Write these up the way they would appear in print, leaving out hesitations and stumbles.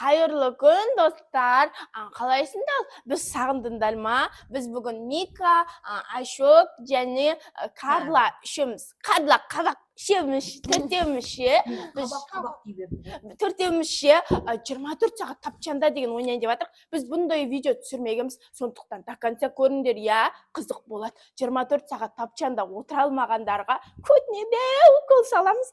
Hayırlı gün dostlar. Қалайсыңдар? Біз сағындыңдар ма? Біз бүгін Мика, Ашок және Карла үшеуміз. Карла қабақ төртеумізше. Төртеумізше 24 сағат тапчанда деген ойнайын деп жатырмық. Біз бұндай видео түсірмегенбіз. Сондықтан до конца көріңдер, я қызық болады. 24 сағат тапчанда отыра алмағандарға көтіне укол саламыз.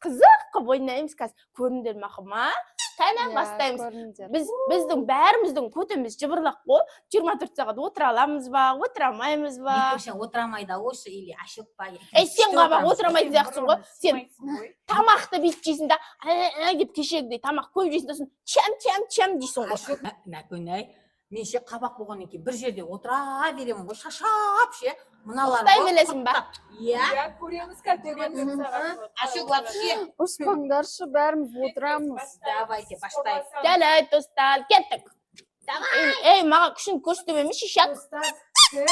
Қызық қып ойнаймыз қазір. Көріңдер мақыма. Кәне бастаймыз. Біздің бәріміздің көтіміз жыбырлақ қой. 24 сағат отыра аламыз ба, отыра алмаймыз ба? Микоша отырамайды осы или ашық па? Сен қабақ отырамайды сияқтысың ғой. Сен тамақты бүйтіп жейсің да, деп кешегідей тамақ көп жейсің да, чам дейсің ғой. Ашық нәкөнай. Мен ше қабақ болғаннан кейін бір жерде отыра беремін ғой, шашап ше. Мыналар Қытай білесің ба? Иә. Көреміз кәтөреміз. Ашық вообще. Ұрыспаңдаршы, бәріміз отырамыз. Давайте баштайық. Жарайды, достар, кеттік. Ей, маған күшін көрсетемеміз шишак. Достар, кім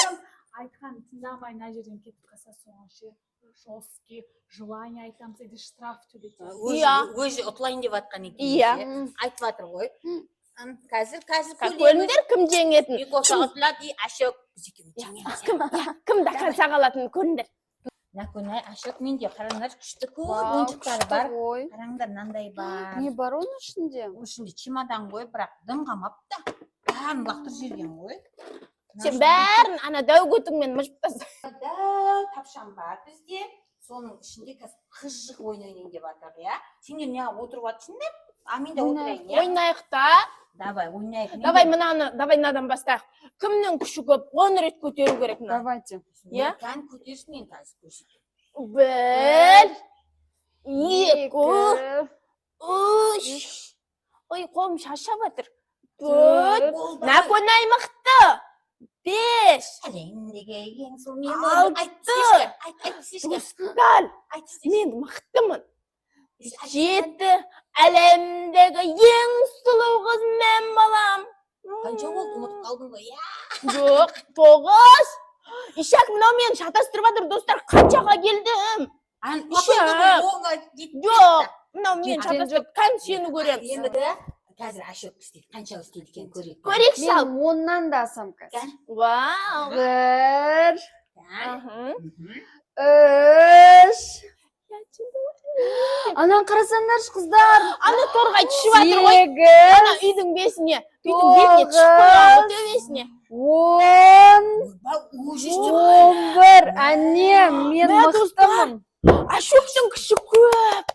айтқан тыңдамай мына жерден кетіп қалса соған ше жесткий желание айтамыз, или штраф төлетеміз. Өзі ұтылайын деп жатқан екен. Иә. Айтып жатыр ғой. Қазір Көріңдер кім жеңетін. Микоша ұтылады, Ашық біз екеуміз жеңеміз. Кім да қансақ алатынын көріңдер. Нәкөнай, Ашық менде қараңдар, күшті көп ойыншықтары бар. Қараңдар, мынандай бар. Не бар оның ішінде? Оның ішінде чемодан ғой, бірақ дым қалмап та. Бәрін лақтырып жіберген ғой. Сен бәрін ана дәу көтіңмен мыжып тастайсың. Дәу тапшан бар бізде. Соның ішінде қазір қызық ойнайын деп жатыр, иә. Сендер неға отырып жатырсыңдар? А мен де отырайын, иә. Ойнайық та. Давай, ойнайық. Давай мынадан бастайық. Кімнің күші көп? 10 рет көтеру керек. Давайте. Иә? Кән көтерсін мен қазір көрсетейін. 1, 2, 3. Ой, қолым шаршап жатыр. 4. Нәкөнай мықты. 5. Әлемдегі ең сұлу мен. 6. Достар, мен мықтымын. 7. Әлемдегі ең сұлу қыз мен балам. Қанша болды, ұмытып қалдың ғой, иә. Жоқ, 9. Ишак, мынау мені шатастырып жатыр, достар, қаншаға келдім? Жоқ, мынау мені шатастырып, қан сені көреміз. Енді қазір Ашық істейді, қанша істейді екен көрейік. Көрейік сал. Мен 10-нан да асам қазір. Вау. 1, 3. Анан қарасаңдаршы қыздар. Ана торғай түсіп жатыр ғой. 8. Ана үйдің бесіне, үйдің бетіне түсіп қойған төбесіне. 10. 11. Әне, мен мықтымын. Ашоқтың күші көп.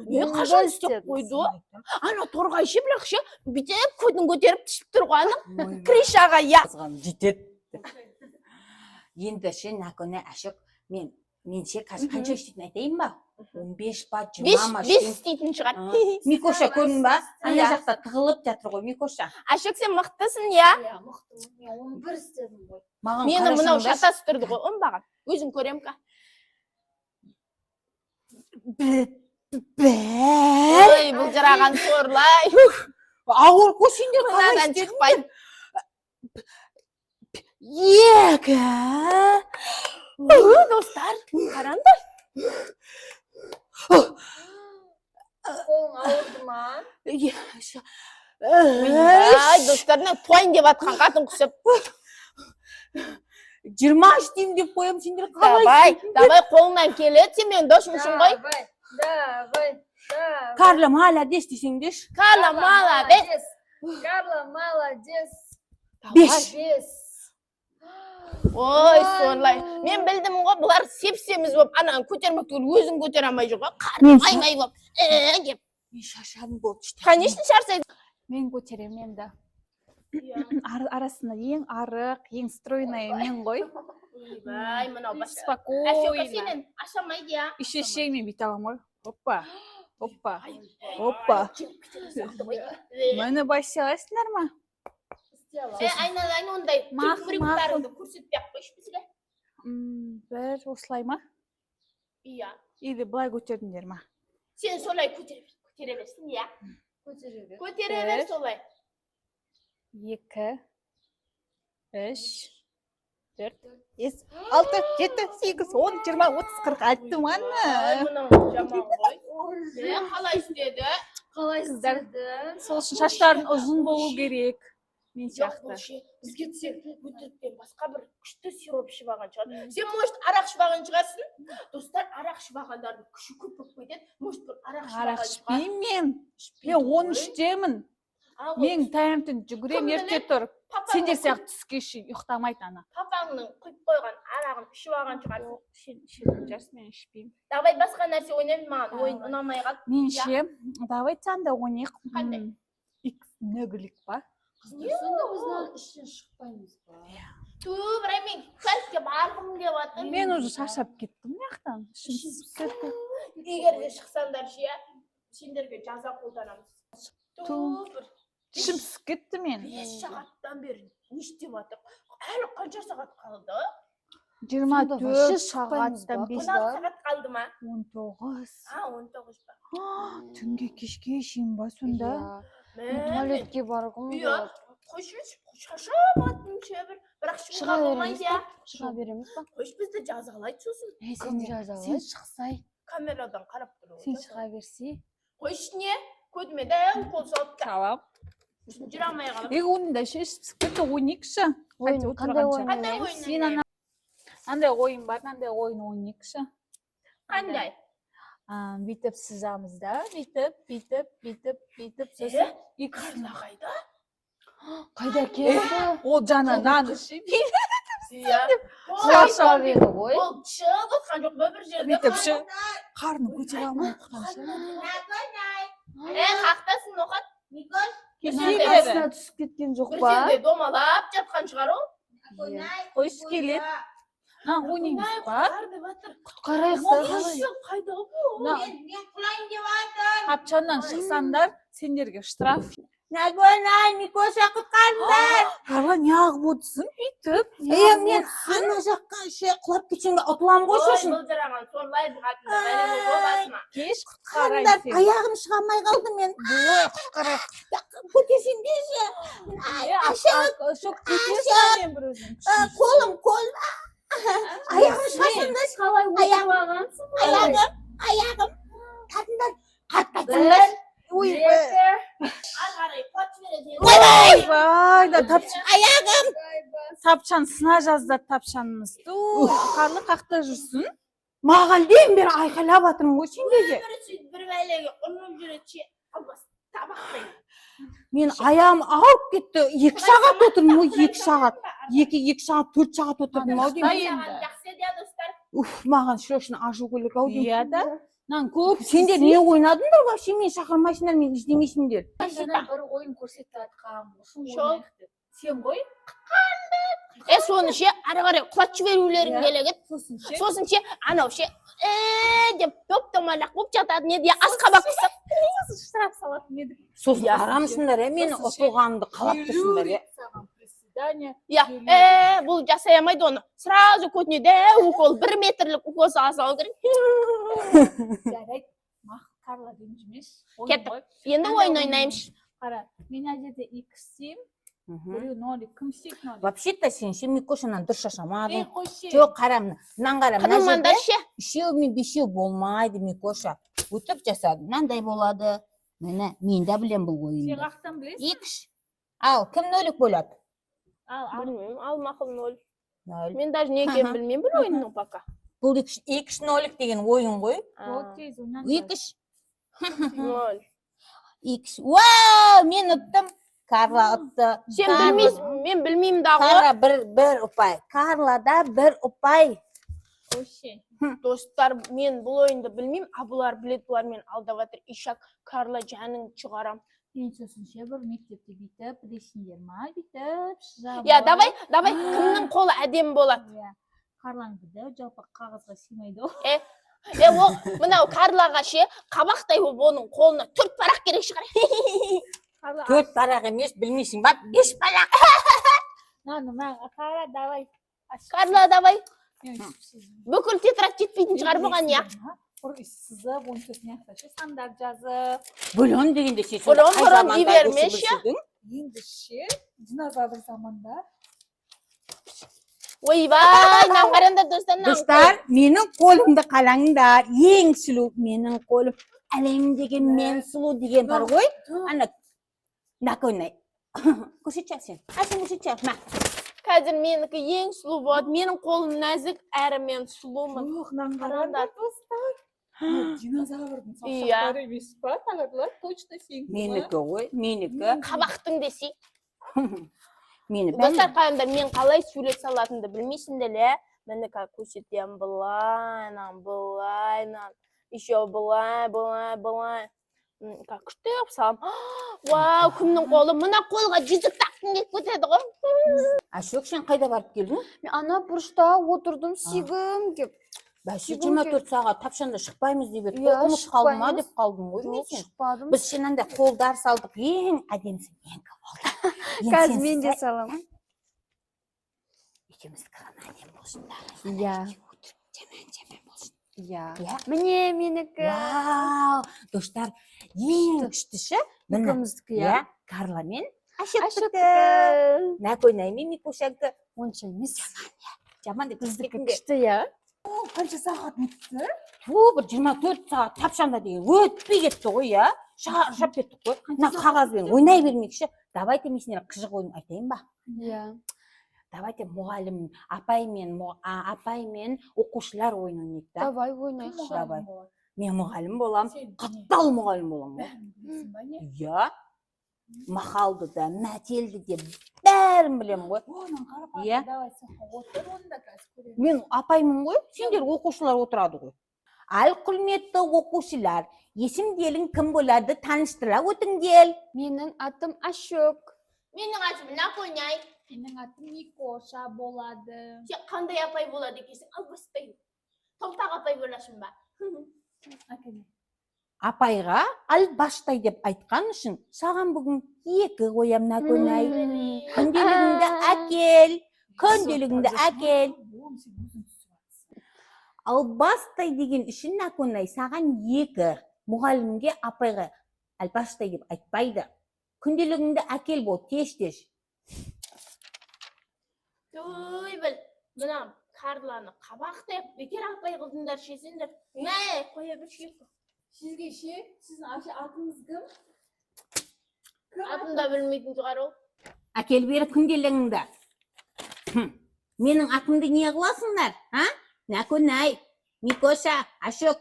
Мен Қашан істеп қойды? Ана торғай ше, бірақ ше, бүйтіп көтін көтеріп түсіп тұр ғой ана. Кришаға, я. Жетеді. Енді ше, Нәкөнай, Ашық, мен ше қазір қанша істейтін айтайын ба? 15 па, 20 ма? 5 істейтін шығар. Микоша көрдің ба? Ана жақта тығылып жатыр ғой, Микоша. Ашық, сен мықтысың, я? Иә, мықтымын. Мен 11 істедім ғой. Мені мынау шатастырды ғой, оңбаған. Өзің көрем ка? Ой, бұл жыраған сорлай. Ауыр қой сендер Мынадан шықпайын. 2. Достар, қараңдар. Қолың ауырды ма? Ай, достарына туайын деп атқан қатын құсып. 20 істеймін деп қоям, сендер қалай? Давай, қолыңнан келеді, сен мен досымсың ғой. Давай. Карла, молодец десеңдеш. Карла, молодец. Карла, молодец. 5. Ой, сорлай. Мен білдім ғой, бұлар сепсеміз болып, ананы көтермек түгіл, өзін көтер алмай жүр ғой. Қарым ай-май болып. Деп. Мен шаршадым болды. Конечно, шаршайды. Мен көтерем енді. Арасында ең арық, ең стройная мен ғой. Ай, мынау басқа. Спокойно. Сенен ашамайды, я. Еще шеймен бүйте аламын ғой. Опа. Мені басыласыңдар ма? Айналайын ондай трюк-брюктарыңды көрсетпек қойшы бізге. Бір осылай ма? Иә. Или былай көтердіңдер ма? Сен солай көтере берсін, иә. Көтере бер солай. 2, 3, 4 5 6 7 8 10 20 30 40 айттым Ай, ана. мынау жаман ғой. Қалай істеді? Қалай Қыздар, істеді? сол үшін шаштарың ұзын болу керек. Мен сияқты. Бізге тек өтіріктен басқа бір күшті сироп ішіп алған шығар. Сен, может, арақ ішіп алған шығарсың? Достар, арақ ішіп алғандардың күші көп болып кетеді. Может, бір арақ ішіп Арақ алған ішпеймін мен. Ішпейді Мен ғой. 13-темін. Ал, Мен таңертең жүгірем, Кім ерте біледі? тұрып. папаңның Сендер құйып- сияқты түске шейін ұйықтамайды ана. Папаңның құйып қойған арағын ішіп алған шығарсың. Ішетін жарсын, мен ішпеймін. Давай басқа нәрсе ойнайық, маған ойын ұнамай қалды. Мен ше, давайте анда ойнайық. Қандай? Икс нөгілік па? Қыздар, сонда біз мынаның ішінен шықпаймыз ба? Бірақ мен кәлтке барғым келіп жатыр. Мен уже шаршап кеттім мынаяқтан. Ішім пісіп кетті. Егер де шықсаңдар ше, сендерге жаза қолданамыз. бір Ішім пісіп кетті мен. 5 сағаттан бері не істеп жатыр? Әлі қанша сағат қалды? 24 сағаттан 5 16 сағат қалды ма? 19. 19 ба. Түнге кешке шейін ба сонда? Туалетке барғым Иә, келеді. қойшы, шаршап аттым ше бір. Бірақ шығуға болмайды я. Шыға береміз ба? Қойшы бізді жазалайды сосын. Сен жазалай. шықсай, Камерадан қарап тұру. сен шыға берсе. Қойшы не? Көдіме дәу қол салып та. Tamam. Жүре алмай қалып. Оның да ішіп пісіп кетті, ойнайықшы. Ойын, қандай ойын Қандай ойнайық? Сен ойын? андай ойын бар, андай ойын ойнайықшы. Қандай? Бүйтіп сызамыз да, бүйтіп, сосын Карла қайда? Қайда келді? ол жаны нан ішіп, Иә. Құлаша берді ғой. Ол шығып отқан жоқ ба бір жерде? бүйтіп ше, қарны көтере алмай отқан Қақтасын оған. Астына түсіп кеткен жоқ Бір па? жерде домалап жатқан шығар ол. қойшы келеді. Ойнаймыз ба? Құтқарайық та қалай? Қойшы қайда бұл? Мен құлайын деп жатыр. Тапчаннан шықсаңдар, сендерге штраф. Нагонай, Микоша құтқарыңдар. Ала неғып отырсың, бүйтіп. Мен ана жаққа құлап кетсем де ұтыламын ғой Ой, сосын. бұл жараған сорлай бұғатын. Бәлем ол басыма. Кеш Құтқарыңдар, құтқарайсың. аяғым шыға алмай қалды мен. Көтесеңдерші. Шок көтерсің мен бір өзім. Қолым. Аяғым шығасыңдаршы. Қалай Аяғым. отырғансың ғой? Аяғым. Қатындар, қатқатсаңдар. Ой, Ары қарай қуат жібереді. ойбай, да Аяғым. тапчан сына жазда тапчанымыз. Қарлы қақта жүрсің. Маған дем бері айқайлап жатырмын ғой сендерге. Бір сөйтіп бір бәлеге ұрынып жүреді ше. Албас табақтай. Мен аяғым ауырып кетті. 2 сағат отырдым ғой, 2 сағат. 2 сағат, 4 сағат отырдым ау деймін. Саған жақсы еді достар. Маған срочно ашу керек ау деймін. Иә да. Нан көп Сендер не ойнадыңдар вообще, мен шақырмайсыңдар, мен іздемейсіңдер. Жаңа бір ойын көрсетіп жатқам. Шол. Сен ғой? Соны ше, ары қарай құлат жіберулерің келеді. Сосын ше, анау ше, деп доп-домалақ болып жатады, не де асқабақ қысып. Штраф салатын едік. Сосын арамысыңдар, мен ұтылғанымды қалап тұрсыңдар. Саған приседание. Я, бұл жасай алмайды оны. Сразу көтіне дәу укол, 1 метрлік укол салу керек. Жарайды. Карла ренжімеш. Кеттік. Енді ойын ойнаймыз. Қара, мен әжеде иксім, біреу нолик, кім сек нолик? Вообще-то сен Микошадан дұрыс шашамадың. Қойшы. Жоқ, қара, мынан қара, мына жерде Қыдырмандар ше. 3 мен 5 болмайды, Микоша. Өтіп жасады, мынандай болады. Міне, мен де білем бұл Сен ойынды. қақтан білесің? X. Ал, кім нөлік болады? Білмеймін, ал мақыл 0. Нөл. Мен даже не екенін білмеймін бұл ойынның пока. Бұл X нөлік деген ойын ғой. Ол тез, онан 2. 0. X. Вау, мен ұттым. Карла ұтты. Сен білмейсің, мен білмеймін дағы. Карла бір ұпай. Карлада 1 ұпай. Қойшы. Достар, мен бұл ойынды білмеймін, а бұлар білет, бұлар мен алдап жатыр. Ишак, Карла жаның шығарам. Мен сосын ше бір мектепте бүйтіп, білесіңдер ма? Бүйтіп, шығамын. Я, давай, кімнің қолы әдем болады. Қарлаң бүді, жалпы қағазға сыймайды ол. Ол, мынау Карлаға ше, қабақтай болып оның қолына 4 парақ керек шығар. 4 парақ емес, білмейсің ба? 5 парақ. Қара, давай. Карла, давай. Бүкіл тетрад жетпейтін шығар бұған, я. Бір сызып, 14 неқта сандар жазып. Бөлон дегенде сен Бұрын дей бермеші. Енді ше, динозавр заманда. ойбай мынаны қараңдар достар Достар, менің қолымды қараңдар. Ең сұлу менің қолым. Әлемдегі мен сұлу деген бар ғой. Ана наконай. Көрсетші сен. Сен көрсетші. Ма. қазір менікі ең сұлу болады менің қолым нәзік әрі мен сұлумын қараңдар Динозаврдың Иә. саусақтары емес па? Тағырлар точно сенікі ма? Менікі ғой, менікі. қабақтың десей Мені достар қараңдар мен қалай сурет салатынымды білмейсіңдер иә міне қазір көрсетемін былай еще былай как күшті қылып саламын вау кімнің қолы мына қолға жүзік таққың келіп кетеді ғой Ашок, сен қайда барып келдің? Мен ана бұрышта отырдым сүйгім кеп. Бәсе 24 сағат тапшанда шықпаймыз деп еді. Иә, Қорқыныш қалды ма шықпаймыз. деп қалдың ғой мен Жоқ, сен. шықпадым. Біз шынында қолдар салдық. Ең әдемісің, ең болды. Қазір мен де салам. Екеуміз қана әдем болсындар. Иә. Жаман болсын. Иә. Иә. Міне менікі. Вау, достар, ең күштісі міне. Екеуміздікі, иә. Иә, Карла мен Ашоктікі. Ашоктікі. Накойнай мен Микошақты. Онша емес. Жаман деп Біздікі кеттің бе? күшті, иә. Қанша сағат өтті? Бір 24 сағат тапшанда деген өтпей кетті ғой, иә? Шаршап кеттік қой. Мына қағазбен ойнай бермекші. Давайте мен сендерге қызық ойын айтайын ба? Иә. Давайте мұғалім, апай мен оқушылар ойын ойнайық та. Давай ойнайықшы. Давай. Мен мұғалім болам, Сен қаттал мұғалім болам ғой. білесің ба не? Иә. Мақалды да, мәтелді де бәрін білем ғой. Оның қарап Иә. давай соққа отыр онда қазір көремін. Мен апаймын ғой, сендер оқушылар отырады ғой. Ал құрметті оқушылар, есімдерің кім болады таныштыра өтіңдер. Менің атым Ашок. менің атым Наконай Менің атым Микоша болады. сен қандай апай болады екенсің ал бастаймын тоқтақ апай боласың ба Әкеме. Апайға ал баштай деп айтқан үшін саған бүгін 2 қоям Наконай. Күнделігіңді әкел, күнделігіңді әкел. Оң сен өзің түсіп жатсың. Ал бастай деген үшін Наконай саған 2. Мұғалімге апайға ал баштай деп айтпайды. Күнделігіңді әкел бол, тез. Той біл мына Карланы қабақтап бекер апай қылдыңдар шесіңдер мә қоя берші Сізге ше, сіздің атыңыз кім? атымда білмейтін шығар ол Әкел бері күнделігіңді. Менің атымды не қыласыңдар? Наконай, Микоша, Ашок.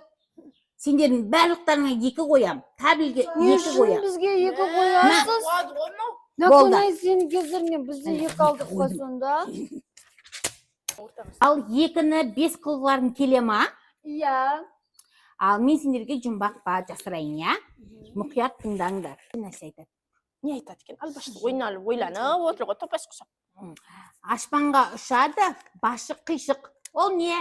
Сендердің барлықтарыңа 2 қоям. Табілге 2 Не үшін қоям. бізге 2 қоясыз? болады ғой мынау Наконай сені кездерінен бізде 2 алдық па қойдым. сонда? Ал 2-ні 5 қылғыларың келе ма? Иә. Ал мен сендерге жұмбақ па жасырайын, я? Мұқият тыңдаңдар. Нәрсе айтады. не айтады екен албашта ойланып отыр ғой топас құсап Аспанға ұшады, башы қишық. Ол не?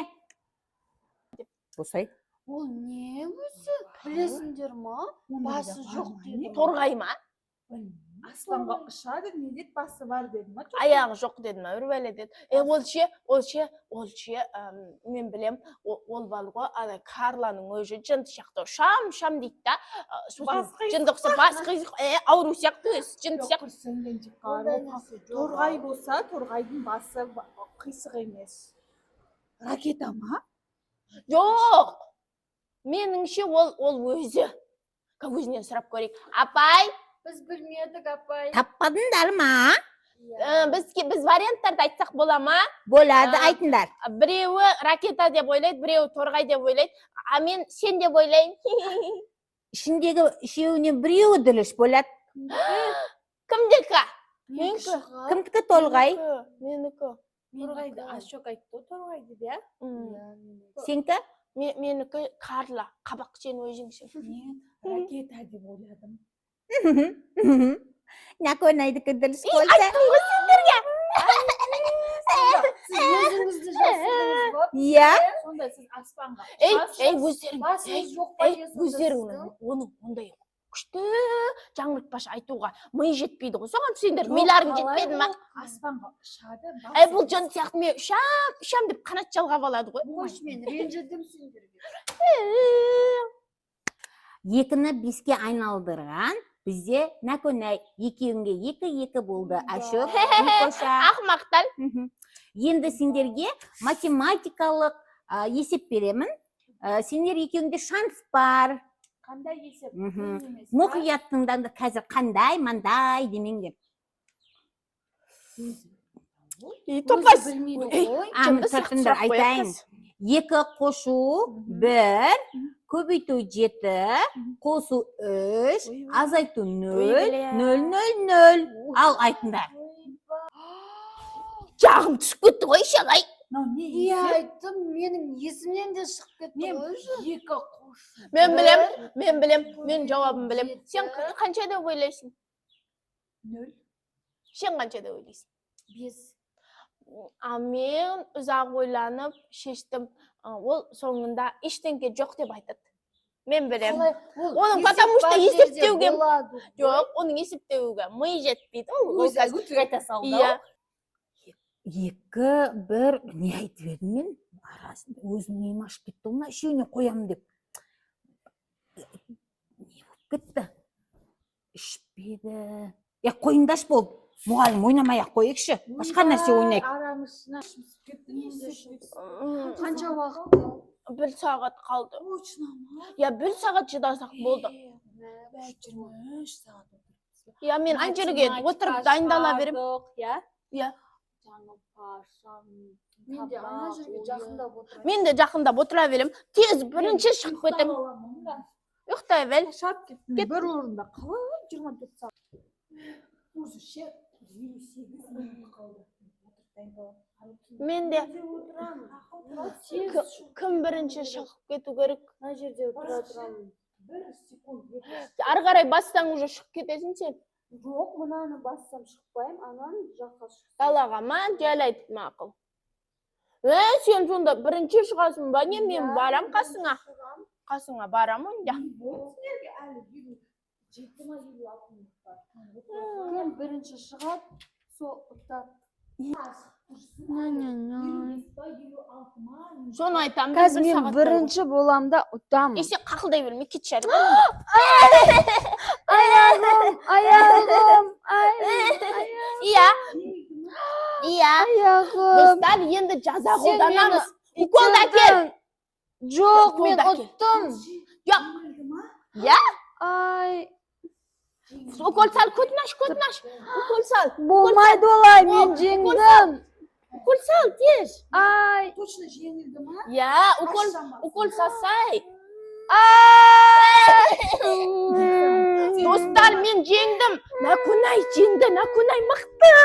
Босай. Ол не өзі? Білесіңдер ма? Басы жоқ деді. торғай ма Аспанға ұшады, не деді басы бар деді ма? аяғы жоқ деді ма бір бәле деді ол ше мен білем ол бар ғой ана Карланың өзі жынды сияқты шам дейді да жынды ұқсап бас қисық ауру сияқты өзі жынды сияқты Торғай болса, торғайдың басы қисық емес. Ракета ма? жоқ меніңше ол өзінен сұрап көрейік апай Біз білмедік апай. Таппадыңдар ма? біз варианттарды айтсақ бола ма Болады, айтыңдар. біреуі ракета деп ойлайды біреуі торғай деп ойлайды а мен сен деп ойлаймын Ішіндегі үшеуінен біреуі дұрыс болады. кімдікі Кімдікі торғай? менікі Торғайды Ашок айтты ғой торғайды деп, иә? Сенкі? менікі Карла қабақ сен өзіңсің Мен ракета деп ойладым. Наконайдікі дұрыс болса. Сіз өзіңізді жасырдыңыз ба? Иә. Сонда сіз аспанға өздерің Басыңыз жоқ па еді өздерің сонда оның ондай күшті жаңғыртпашы айтуға ми жетпейді ғой соған сендер миларың жетпеді ма аспанға ұшады. бұл жын сияқты мен ұшам деп қанат жалғап алады ғой Қош мен ренжідім сендерге. 2-ні 5-ке айналдырған Bizde nakonay 2-2 bo'ldi. Ashu qo'sha. Ahmoqdan. Endi senderga matematikalik esep beraman. Senlar ikkiingda shans bor. Qanday yesep? Muhiyatdan da hozir qanday, manday demanglar. To'qas. Bilmaydi qo'y. Tartibda aytayin. 2 qo'shuv 1, ko'paytuv 7, qo'suv 3, azaytuv 0, 0, 0, 0. Al aytinglar. Жағым түсіп кетті ғой шағай. İyi aytdım, mening esimden de chiqib ketdi qo'y. 2 qo'shuv. Мен білем, мен жауабын білем. Сен қанша деп ойлайсың? 0. Сен қанша деп ойлайсың? 5. Мен ұзақ ойланып шештім. Ол соңында ештеңке жоқ деп айтады. Мен білем. Оның потому что есептеуге жоқ, оның есептеуге ми жетпейді. O'zi ayta soldi. Иә. 2-1 ne aytib berdim men? Arasida o'zim nima ashib ketdi, uni shuni qo'yam deb. Ne bo'lib ketdi? Ishbedi. Ya qo'yindash bo'ldi. Muallim o'ynamay-aq qo'yikshi. Boshqa narsa o'ynaylik. Aramızda Qancha vaqt? 1 saat қалды. Ya 1 saat шыдасақ болды. 23 saat oturibmiz. Ya men ancha yerga o'tirib dayndala berib. Ya. Ya. Жаңыл пашам. Men de ana yerga yaqinlab o'tiraman. Men de жақындап отыра берем. Tez birinchi chiqib ketdim. Uxtay vel. Шап ketdim. Bir o'rinda qalay 24 saat. O'zi shek 28 minut qoldi. Men de kim birinchi chiqib ketu kerak? Ana yerda o'tira turaman. 1 sekund. Ары қарай бассаң уже шығып кетесің сен. Yo'q, bunani bassam chiqib qo'yam, anani жаққа chiqib. Далаға ма, жарайды мақұл. Сен сонда бірінші шығасың ба? Не, мен барам қасыңа. Қасыңа барам онда. Sizlarga ali 7-26 minut var. Kim birinchi chiqadi, o'tadi. Соны айтам. Қазір мен бірінші боламда ұтамын. Есе қақылдай берме, кетшәрі. Аяғым. Иә. Иә. Аяғым. Достар, енді жаза қолданамыз. Укол әкел. Жоқ, мен Қолда әкел. ұттым. Жоқ. Я? Ай, Укол сал, көтінаш. Укол сал. болмайды олай, мен жеңдім. Укол сал, тез. Ай. Я, укол сасай. Достар, мен жеңдім. Накунай жеңді, Накунай мықты.